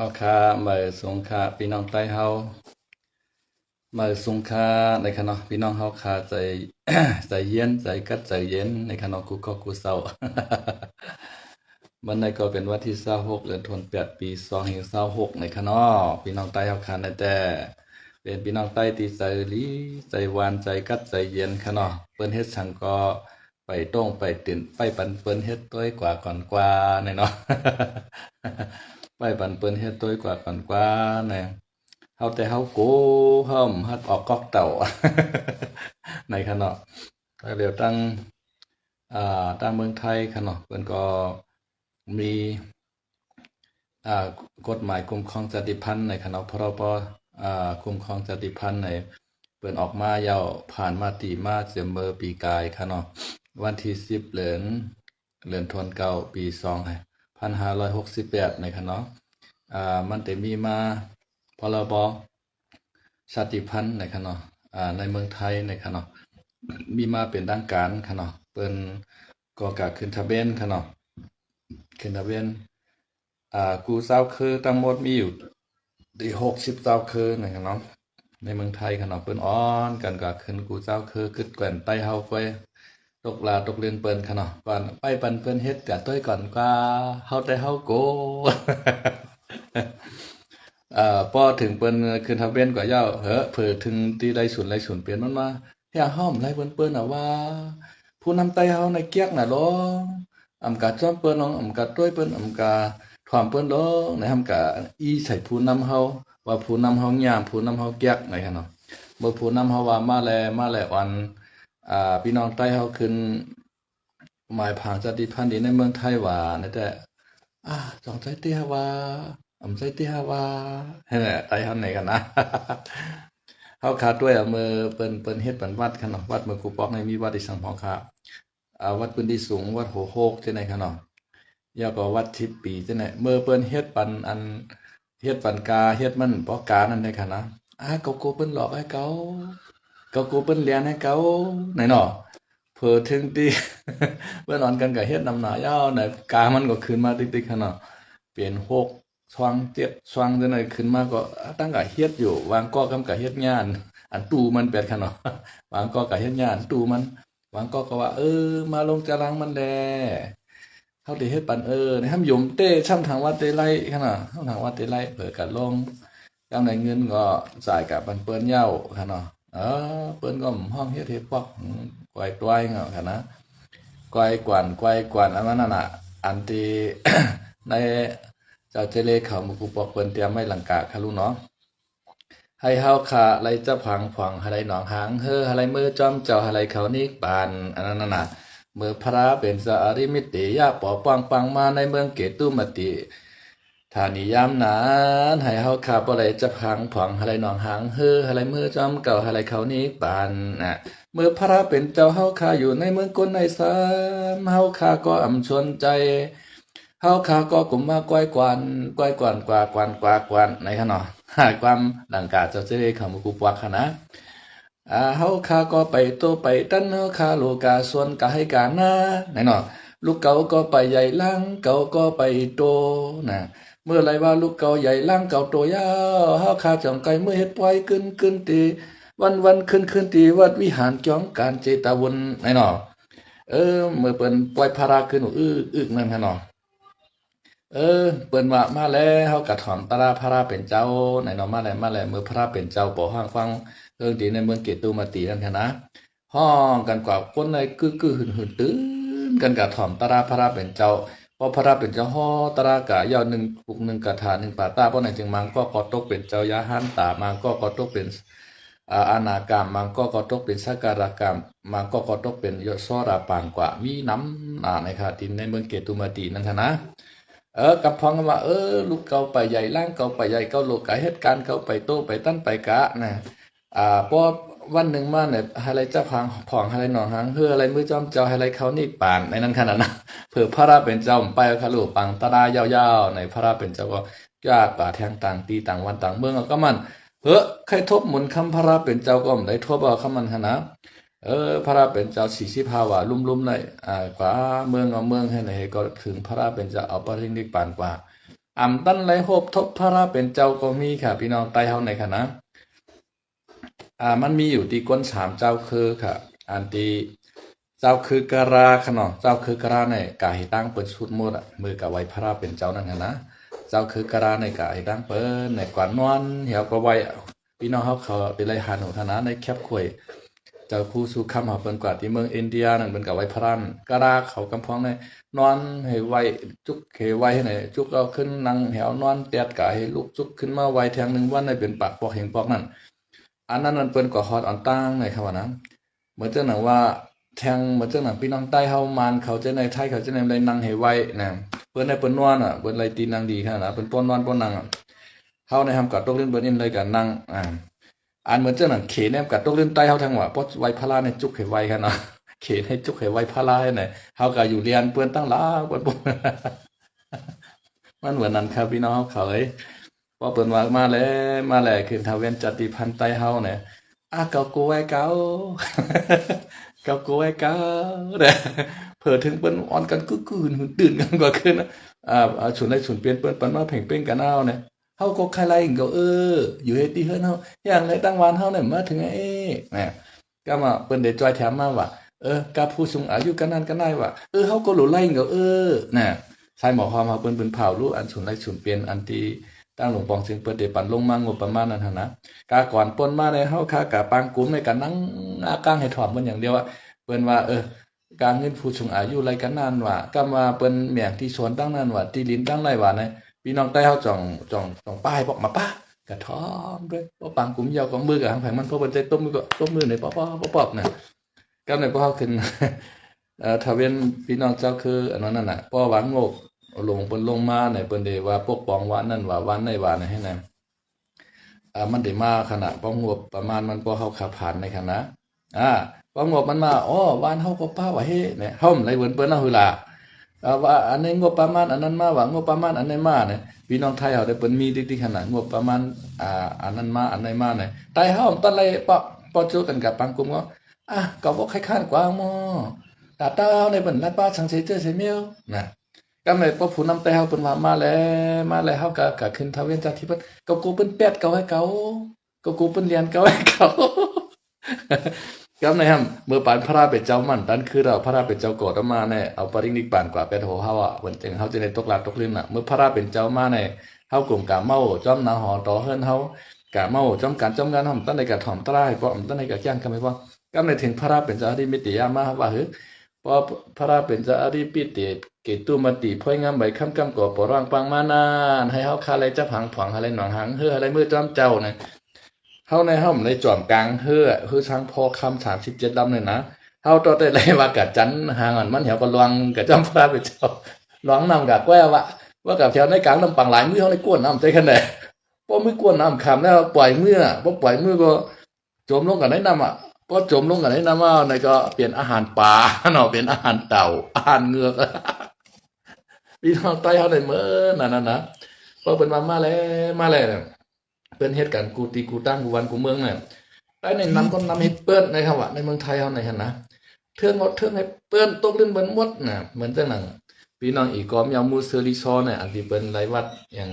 เอาคามาสงคาพี่น้องใต้เฮามาสงคาในคณะพี่น้องเฮาคาใจใจเย็นใจกัดใจเย็นในคณะกูก็กูเศร้ามันในก็เป็นวันที่26เดือนธันวาคมปี2526ในคณะพี่น้องใต้เฮาคาในแต่เป็นพี่น้องใต้ที่ใจลีใจหวานใจกัดใจเย็นคณะเปิ้นเฮ็ดฉังก็ไปต้องไปตื่นไปปันเปิ้นเฮ็ดต้วยกว่าก่อนกว่าในเนาะ ไปปันเปิ้นเฮ็ดต้วยกว่าก่อนกว่าในเฮาแต่เฮาโกเฮิมฮัดออกกอกเต่า ในขณะเดี๋ยวตั้งเมืองไทยขณะเพิ่นก็มีกฎหมายคุ้มครองชาติพันธุ์ในขณะพรบคุ้มครองชาติพันธุ์ในเปิ้นออกมายาวผ่านมาติมาเสมอปีกายค่ะเนาะวันที่10เดือนธันวาคมปี2568ในค่ะเนาะมันได้มีมาพรบชาติพันธุ์ในค่ะเนาะในเมืองไทยในค่ะเนาะมีมาเป็นทางการค่ะเนาะเปิ้นก็กะขึ้นทะเบียนค่ะเนาะขึ้นทะเบียนกูเศร้าคือทั้งหมดมีอยู่ที่60เศร้าคือนะครับเนาะในเมืองไทยค่ะเนาะเปิ้นอ้อนกันก็ขึ้นกูเศร้าคือขึ้นแกว่นไต้เฮาไปตกลาตกเรียนเปิ้นค่ะเนาะก่อนไปปันเปิ้นเฮ็ดกะต้อยก่อนกว่าเฮาแต่เฮาโก พอถึงเปิ้นขึ้นทะเบียนก็ยาวเหอะเผื่อถึงที่ไร่ศูนย์เปลี่ยนมันมาเฮียห้อมไร่เปิ้นว่าผู้นำไต้เฮาในเกียกน่ะลงอำกาจ้อมเปิ้นลงอำกาต้วยเปิ้นอำกาถวามเปิ้นลงในอำกาอีใส่ผู้นำเฮาว่าผู้นำเฮายามผู้นำเฮาเกียกไหนคั่นเนาะบ่ผู้นำเฮาว่ามาแลอ่อนพี่น้องใต้เฮาขึ้นหมายผางชาติพันธุ์ในเมืองไทยว่านั่นแต่จองใจเตี้ยว่าใจเตี้ยว่านั่นแหละไต้เฮาไหนกันนะ เฮาขาดด้วยมือเปิ้นเฮ็ดปันวัดคั่นเนาะวัดเมืองกูปอกในมีวัดที่สังพองคาวัดพื้นที่สูงวัดโหโฮกจังได๋คั่นเนาะยาวก็วัดทิศปีจังได๋เมื่อเปิ้นเฮ็ดปันเฮ็ดปันกาเฮ็ดมันปอกานั่นได้คั่นนะเขากูเปิ้นหลอกให้เขากูเปิ้นเรียนให้เขาไหนเนาะเผื่อถึงที่ เปิ้นอ่อนกันก็เฮ็ดนำหน้ายาวน่ะกามันก็ขึ้นมาติ๊กๆคั่นเนาะเปลี่ยนโฮกช่วงเจ็ดช่วงจังได๋ขึ้นมาก็ตั้งก็เฮ็ดอยู่วางก็กำก็เฮ็ดงานอันตู้มันเป็ดคั่นเนาะ วางก็เฮ็ดงานตู้มันวางก็ว่ามาลงตารางมันแลเฮาได้เฮ็ดปันในห้ำยมเต้ช่ำทางวัดเตไลคั่นน่ะช่ำทางวัดเตไลเปิดกันลงจังได้เงินก็จ่ายกับปันเปิ้นเหย้าคั่นเนาะเปิ้นก็ห้องเฮ็ดพวกกวยต้วยเงาคั่นนะกวยกวนอันนั้นน่ะอันที่ ในเจ้าเจเลเขามุกุปอกเปิ้นเตรียมไว้หลังกะค่ะลูกเนาะให้เฮาขาไหลจะผังไหลหนองหางไหลมือจอมเจ้าไหลเขานิปานอันนั้นน่ะมือพระเป็นสาริมิติยาปอปังมาในเมืองเกตุมติฐานิยามนานให้เฮาขาบ่ไหลจะผังไหลหนองหางไหลมือจอมเก่าไหลเขานิปานเมื่อพระเป็นเจ้าเฮาขาอยู่ในเมืองกลในสามเฮาขาก็อำชวนใจเฮาขาก็กลุ่มมาก้อยกวนกวนในขณะความหลังกาเจ้าเจริญเขามุกุปวักนะเฮาขาก็ไปโตไปตั้นเฮาขาโลกาส่วนกายกานะไหนเนาะลูกเก่าก็ไปใหญ่ล่างเก่าก็ไปโตนะเมื่อไรว่าลูกเก่าใหญ่ล่างเก่าโตยาวเฮาขาจังไกเมื่อเฮ็ดปล่อยขึ้นตีวันขึ้นตีวัดวิหารจ้องการเจตาวนไหนเนาะเมื่อเปิ้นปล่อยภาระขึ้นอึกนั่นฮะเนาะเปิ้นว่ามาแล้วเฮาก็ถอนตราพระเป็นเจ้าไหนเนาะมาแล้วมือพระเป็นเจ้าบ่ฮ้างฟังดีในเมืองเกตุมาตินั่นค่ะนะฮ้องกันกว่าคนในกึๆหึ่นๆตื่นกันก็ถอนตราพระเป็นเจ้าพอพระเป็นเจ้าฮ้อตรากะยาว1ปุก1กฐา1ปาตาบ่ไหนจึงมังก็ขอตกเป็นเจ้ายาหันตามังก็ขอตกเป็นอานากามมังก็ตกเป็นสักการะกามมังก็ตกเป็นยศราปานกว่ามีน้ำในค่ะที่ในเมืองเกตุมาตินั่นค่ะนะกับพ้องว่าลูกเก่าไปใหญ่ล่างเก่าไปใหญ่เก่าโลกะเหตุการณ์เก่าไปโตไปตั้นไปกะนะพอวันหนึ่งมาเนี่ยอะไรจะพังผ่องอะไรหนองหางอะไรมือจอมเจ้าอะไรเขานี่ปานในนั้นขนาดนะเผื่อพระราเป็นเจ้าไปค่ะลูกปังตารายาวๆในพระราเป็นเจ้าก็ยากป่าแทงต่างตีต่างวันต่างเมืองก็มันใครทบหมุนคำพระราเป็นเจ้าก็ไม่ได้ทบเอาคำมันขนาดพระราเป็นเจ้า45ว่าลุ่มๆเลยกว่าเมืองให้ไหนก็ถึงพระราเป็นเจ้าเอาปรินิพพานกว่า ตันไหลโฮบทบพระเป็นเจ้าก็มีค่ะพี่น้องใต้เฮาในค่ะนะมันมีอยู่ที่ก้นสามเจ้าคือค่ะอันที่เจ้าคือกะราค่ะเนาะเจ้าคือกะราในกาให้ตั้งเปิ้นสุดหมดอ่ะมือกับไว้พระเป็นเจ้านั่นค่ะนะเจ้าคือกะราในกาให้ตั้งเปิ้นในกว่านอนเหี่ยวก็ไว้พี่น้องเขาเป็นไรหาหนูธนาในแคบข่อยเจ้าคู่สู่คำหาเปิ้นกว่าที่เมืองอินเดียนั่นเปิ้นกับไว้พระกะราเขากำพองในนอนให้ไว้จุกให้ไว้ให้ไหนจุกเอาขึ้นนั่งแถวนอนแตดกะให้ลุกจุกขึ้นมาไว้แทงนึงวันในเป็นปากปอกแห่งปอกนั่นอันนั้นมันเปิ้นก็ฮอดอ่อนตั้งในครับว่านะเหมือนเจ้าหนังว่าแทงเหมือนเจ้าหนังพี่น้องใต้เฮามานเขาจะในไทยเขาจะในไรนั่งให้ไว้นะเปิ้นได้เปิ้นนอนเปิ้นไรตีนางดีขนาดเปิ้นป้อนนอนป้อนนั่งเฮาในทำกับตกเล่นเปิ้นอินเลยกันนั่งอันเหมือนเจ้าหนังเขนกับตกเล่นใต้เฮาทั้งว่าปอไว้พลาในจุกให้ไว้ขนาดเขนให้จุกให้ไว้พลาให้ไหนเฮาก็อยู่เรียนเปิ้นตั้งหลายเปิ้นมันเหมือนนั้นครับพี่น้องเขาพอเปิ้นว่ามาแล้วขึ้นทาเวนจติพันธ์ใต้เฮาเนี่ยเกากูไว้เกาเกากูไว้เกาเด้อเผื่อถึงเปิ้นอ่อนกันกึกๆตื่นกันกว่าขึ้นฉุนได้ฉุนเปลี่ยนเปิ้นปันมาเพ่งเป้งกันเอาเนี่ยเฮาก็ใครไล่ก็อยู่เฮ็ดที่เฮือนเฮาอย่างไรตั้งวานเฮาเนี่ยมาถึงเนี่ยก็มาเปิ้นได้จอยแถมมาว่ากับผู้สูงอายุกันนั้นกันได้ว่าเฮาก็หลุไล่ก็น่ะใช่หมอความเฮาเปิ้นเผารู้อันฉุนไล่ฉุนเปลี่ยนอันที่ตั้งหลวงปองจึงเปิดได้ปันลงมางบประมาณนั้นหั่นนะกาก่อนปนมาในเฮาค่ากะปางกุมในกันนั่งอากางให้ถอมมันอย่างเดียวเปิ้นว่าการเงินผู้สูงอายุไรกันนั่นว่าก็มาเปิ้นแหม่งที่สวนตั้งนั้นว่าที่ลิ้นตั้งไรว่านะพี่น้องใต้เฮาจ่องป้ายบอกมาป้ากะถอมด้วยบ่ปางกุมยาวของมือกับทางแผงมันพอเปิ้นใจต้มมือก็ต้มมือในป๊อๆน่ะก็ในบ่เฮาขึ้นถ้าเว้นพี่น้องเจ้าคืออันนั้นน่ะป้อหวังงบลงเปิ้นลงมาในเปิ้นได้ว่าปกป้องว่านั่นว่าวันในว่านะให้นั่นมันได้มาขนาดป้องงบประมาณมันพอเฮาขับผ่านในขณะป้องงบมันมาบ้านเฮาก็ป้าว่าเฮ้เนี่ยเฮาไรเปิ้นเอาหือล่ะว่าอันนี้งบประมาณอันนั้นมาว่างบประมาณอันนี้มาเนี่ยพี่น้องไทยเฮาได้เปิ้นมีติ๊กๆขนาดงบประมาณอันนั้นมาอันไหนมาเนี่ยใต้เฮาตอนไรปอจูกันกับปังกุมก็บ่คล้ายๆกว่าหม้อตาเต้าในเปิ้นลัดป้าสังเสเจอเสเมียวนะก็เลยพอผู้นำแต่เฮาเปิ้นว่ามาแล้วเฮาก็ขึ้นทาเวนจากที่เปิ้นก็กูเปิ้นแปดเก่าให้เก่าก็กูเปิ้นเรียนเก่าให้เก่าก็ในหั่นเมื่อปานพระเป็นเจ้ามันตันคือเราพระเป็นเจ้าโกดมาเนี่ยเอาปรินิพพานกว่าเป็ดโหเฮาเปิ้นจึงเฮาจะได้ตกลาตกลื่นเมื่อพระเป็นเจ้ามาเนี่ยเฮากลุ่มกะเมาจ้อมนาหอต่อเฮิรนเฮากะเมาจ้อมการจ้อมงานเฮาตั้งในกะถ่อมตรายเพราะตั้งในกะย่างกันไม่พอก็ในถึงพระเป็นเจ้าที่มิติยามาว่าพอพระเป็นเจ้าอธิปิติเกตุมติพ่อยงามใบค่ำก่อปร่างปังมานานให้เฮาคาเลยจะผังผังอะไรหนองหังอะไรมือจ้อมเจ้าเนี่ยเฮาในเฮาในจอมกลางช้างพอคำ37ลำเลยนะเฮาต่อได้เลยว่ากะจันหางมันเหี่ยวก็ลวงกะจ้อมพระเป็นเจ้าลวงนำกะแก้ว่ากับแถวในกลางลำปังหลายมือเฮาในกวนน้ำใจคั่นแหละพอมือกวนน้ำคำแล้วปล่อยมือบ่ปล่อยมือก็จมลงกันได้นำพอจมลงกันให้น้ำในก็เปลี่ยนอาหารปลาเนาะเป็นอาหารเต่าอาหารเงือกพี่น้องใต้เฮาได้เมื่อนั่นนะพอเป็นมาแล้วเป็นเหตุการณ์กูตีกูตั้งกูวันกูเมืองเนี่ยได้ในนำคนนำให้เปิ้นในครับว่าในเมืองไทยเฮาในหั่นนะเทื่องดเทื่องให้เปิ้นตกลื่นเบิ่นหมดน่ะเหมือนจังนั้นพี่น้องอีกอมยามมูเซอริซอเนี่ยอันที่เปิ้นไล่วัดอย่าง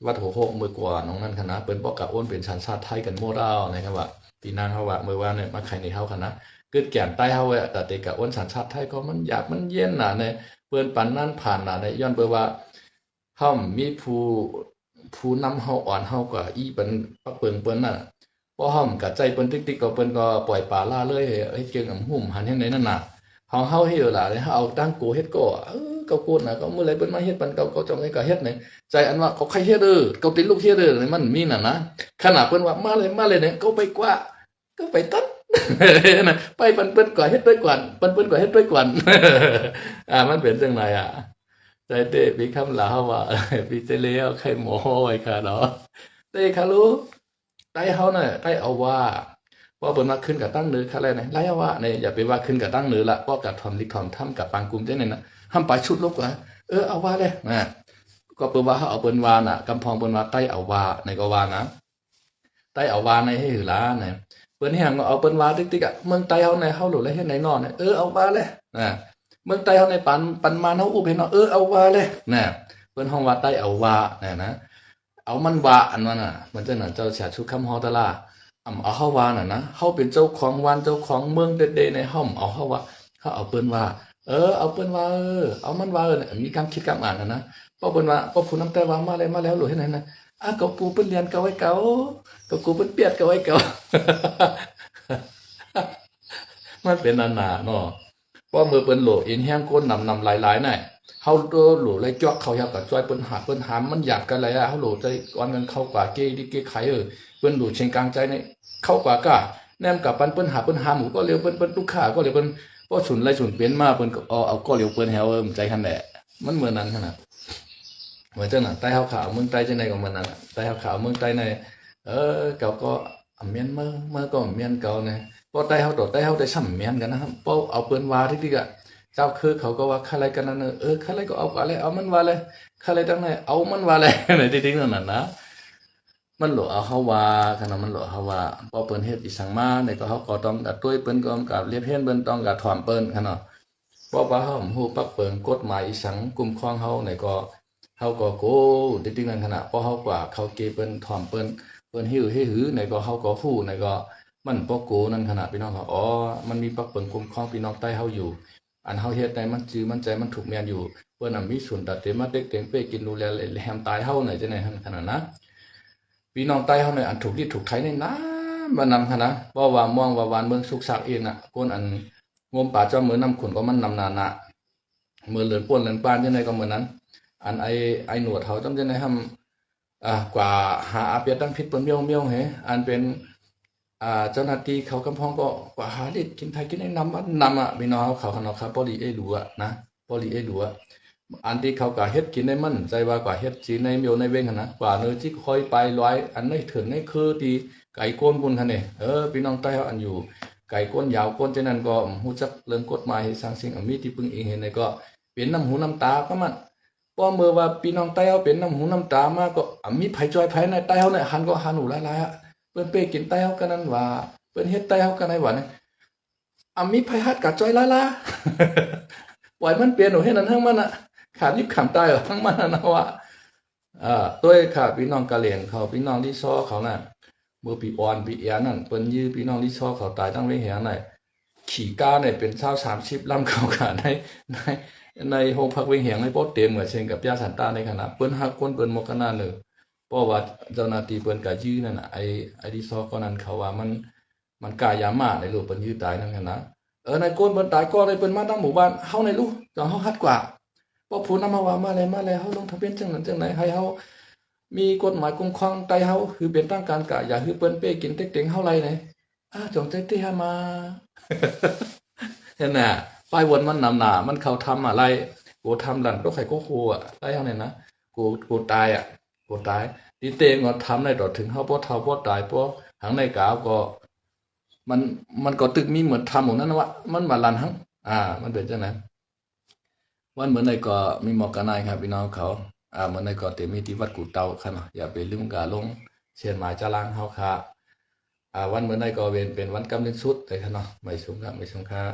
วัดหัวโคกมื้อกว่าน้องนั้นคณะเปิ้นบ่กะโอนเป็นชาติชาติไทยกันหมดเอานะครับว่าตีนางเฮาว่าเมื่อวานเนี่ยมาใครในเฮาคั่นนะเกิดแก่นใต้เฮาแต่เตกะอ้นสัญชาติไทยก็มันอยากมันเย็นน่ะในเปิ้นปันนั้นผ่านน่ะในย้อนเบิ่ว่าเฮามีผู้นำเฮาอ่อนเฮาก็อีเปิ้นปักเปิ้นน่ะพอเฮากะใจเปิ้นติ๊กๆก็เปิ้นก็ปล่อยปลาล่าเลยเก่งหุ่มหันจังไดนั่นน่ะเฮาเฮ็ดล่ะเฮาเอาตั้งกูเฮ็ดก็ก็โคตรน่ะก็มื้อไรเปิ้นมาเฮ็ดปันก็จองให้ก็เฮ็ดนี่ใจอันว่าเขาใครเฮ็ดเขาติดลูกเฮ็ดมันมีน่ะนะขนาดเปิ้นว่ามาเลยเนี่ยก็ไปกว่าก็ไปตัดนะไปเปิ้นก่อเฮ็ดด้วยก่อนเปิ้นก่อเฮ็ดด้วยก่อนมันเป็นจังไดใจเต้พี่คำลาวว่าพี่เตเลเอาไข่หมูไว้ค่ะเนาะเต้ค่ะรู้ใต้เฮาน่ะใต้เอาว่าเปิ้นมาขึ้นกับตั้งเนื้อค่ะแล้วไล่เอาว่าเนี่ยอย่าไปว่าขึ้นกับตั้งเนื้อละเพราะกับทอมลิกทอมถ้ำกับปางกุมจังได๋น่ะห้ามไปชุดลบกว่าเอาว่าเลยก็เปิ้นว่าเฮาเอาเปิ้นว่าน่ะกำพองเปิ้นว่าใต้เอาว่าในก็ว่านะใต้เอาว่าในให้หือล้าเนี่ยเปิ้นแฮงเอาเปิ้นว่าติ๊กๆเมืองใต้เฮาในเฮาหลุเลยเฮ็ดไหนนอเนี่ยเอาว่าเลยเมืองใต้เฮาในปันมาเฮาอุบให้เนาะเอาว่าเลย ปิ้นห้องว่าใต้เอาว่าเนี่ยนะเอามันว่าอันนั้นน่ะมันจะน่ะเจ้าเสียชุดคำฮอตะล่าเอาเฮาว่าน่ะนะเฮาเป็นเจ้าของวันเจ้าของเมืองเด็ดๆในห้องเอาเฮาว่าเขาเอาเปิ้นว่าเอาเปิ้นว่าเอามันว่าเนี่ยมีการคิดการอ่านนะพอเปิ้นว่าพอผู้นำแต่ว่ามาแล้วหรือเฮ็ดไหนนะก็ปูเปิ้นเรียนเก่าไว้เก่าก็กูเปิ้นเปียดเก่าไว้เก่า มันเป็นอันหนาเนาะเพราะมือเปิ้นโหลอินแห้งก้นนำหลายๆน่ะเฮาโหลเลยจอกเขาอยากกับจ้อยเปิ้นหามมันอยากกันอะไรเฮาโหลใจก่อนกันเข้ากว่าเก้ดิเก้ไขเปิ้นโหลเชียงกลางใจในเข้ากว่าก็แนมกับเปิ้นหาหมูก็เร็วเปิ้นลูกค้าก็เร็วเปิ้นพอฉุนไรฉุนเปลี่ยนมาเปิ้นก็เอาก็เร็วเปิ้นแฮวใจคั่นแหละมันเหมือนนั้นขนาดเหมือนจังน่ะใต้เฮาขาวเมืองใต้จังได๋ก็มันนั้นใต้เฮาขาวเมืองใต้ในเก่าก็เมียนเมื่อก็เมียนเก่านะพอใต้เฮาต่อใต้เฮาได้ซ้ำเมียนกันนะครับพอเอาเปิ้นว่าที่ก็เจ้าคือเขาก็ว่าใครกันนั่นใครก็เอาอะไรเอามันว่าเลยใครตั้งไหนเอามันว่าเลยในจริงๆนั่นน่ะนะมันหลเอาเฮาว่าขนาดมันหลเฮาว่าพอเปิ้นเฮ็ดอีสังมาในก็เฮาก็ต้องกับตุ้ยเปิ้นก็กับเรียบเฮ็ดเปิ้นต้องกับถ่อมเปิ้นขนาดเพราะว่าเฮาฮู้ปักเปิงกฎหมายอีสังคุ้มครองเฮาในก็เฮาก็โกจริงๆนั่นขนาดพอเฮากว่าเขาเกเปิ้นถ่อมเปิ้นหิวให้หือในก็เฮาก็ฮู้ในก็มันบ่โกนั่นขนาดพี่น้องเขามันมีปักเปิงคุ้มครองพี่น้องใต้เฮาอยู่อันเฮาเฮ็ดได้มันจื้อมันใจมันถูกแม่นอยู่เปิ้นมีส่วนตัดเต็มมาเด็กเต็งเป้กินดูแลแฮมตายเฮาไหนจังได๋ขนาดนะพี่น้องใต้เฮาในอันถูกที่ถูกไทยในนะบ่นำคั่นนะบ่ว่าม่วงว่าวานเมืองสุกสักเองน่ะคนอันงมป่าเจ้ามือนำขุนก็มันนำนานะมือเลือนป่วนเลือนปานจังได๋ก็เหมือนนั้นอันไอหนวดเฮาจำจังได๋ทำกว่าหาอาเปียตั้งพิษเปิ้นเมียวๆอันเป็นเจ้าหน้าที่เขากำพองก็กว่าหาเด็ดกินไทยกินได้นำพี่น้องเขาขนมครับปอลีเอดูอะนะปอลีเอดูอะอันที่เขาก็เฮ็ดกินได้มันใจว่ากว่าเฮ็ดจีในเมียวในเว้งนะกว่าเนื้อที่ค่อยไปร้อยอันไม่ถึงนี่คือที่ไก่ก้นคุณคันนี่พี่น้องใต้เขาอันอยู่ไก่ก้นยาวก้นฉะนั้นก็ฮู้จักเรื่องกฎหมายสร้างสิ่งมีที่พึ่งเองเห็นในก็เป็นน้ำหูน้ำตาก็มันพอเมื่อว่าพี่น้องใต้เขาเป็นน้ำหูน้ำตามาก็มีไผจอยไผในใต้เขาเนี่ยหันก็หันหูหลายๆอะเปิ้นเป้กินใต้เฮากันนั้นว่าเปิ้นเฮ็ดใต้เฮากันได้ว่าเนี่ยมีไผฮัดกะจ้อยลาปล่อยมันเปลี่ยนโอเฮ็ดนั้นทั้งมันน่ะขาดยิบขำตายทั้งมันนะว่าตัวค่ะพี่น้องกะเหรี่ยงเขาพี่น้องที่ซ้อเขาน่ะเมื่อปีอ่อนปีแอนั่นเปิ้นยื้อพี่น้องที่ซ้อเขาตายตั้งไว้แหงน่ะขี่ก้าเนี่ยเป็นชาว30ลำเขาค่ะในโรงพักเวงแหงในบ่เต็มเหมือนเช่นกับย่าสันตาในขณะเปิ้นฮักคนเปิ้นมกนาเนอเพราะว่าเจ้าหน้าที่เปิ้นก็ยื้อนั่นน่ะไอ้ที่ซอก็นั้นเขาว่ามันกล้ายามาในลูกเปิ้นยื้อตายนั่นกันนะในก้นเปิ้นตายก็เลยเปิ้นมาตั้งหมู่บ้านเฮาในลูกจังเฮาฮัดกว่าเพราะผู้นำมาว่ามาแล้วเฮาลงทะเบียนจังนั้นจังไหนให้เฮามีกฎหมายคุ้มครองใต้เฮาคือเป็นตั้งการกะอย่าคือเปิ้นเป้กินเต็งๆเฮาไรไหนจงใจเตะมา เห็นน่ะป้ายวนมันนำหน้ามันเขาทำอะไรกูทำหลังก็ใครก็โหได้เฮาเนี่ยนะกูตายกูตายดีเตงก็ทำได้ต่อถึงเขาพอเท่าพอตายพอหางในกาวก็มันก็ตึกมีเหมือนทำของนั้นวะมันมาลันหังมันเป็นจังนั้นวันเหมือนในก็มีหมอกกันนายครับพี่น้องเขาเหมือนในก็เตมีที่วัดกูเตาค่ะเนาะอย่าไปลืมกาลงเชียนหมายจะล้างเฮาค่ะวันเหมือนในก็เป็นวันกำเนิดสุดเลยค่ะเนาะไม่สมครับ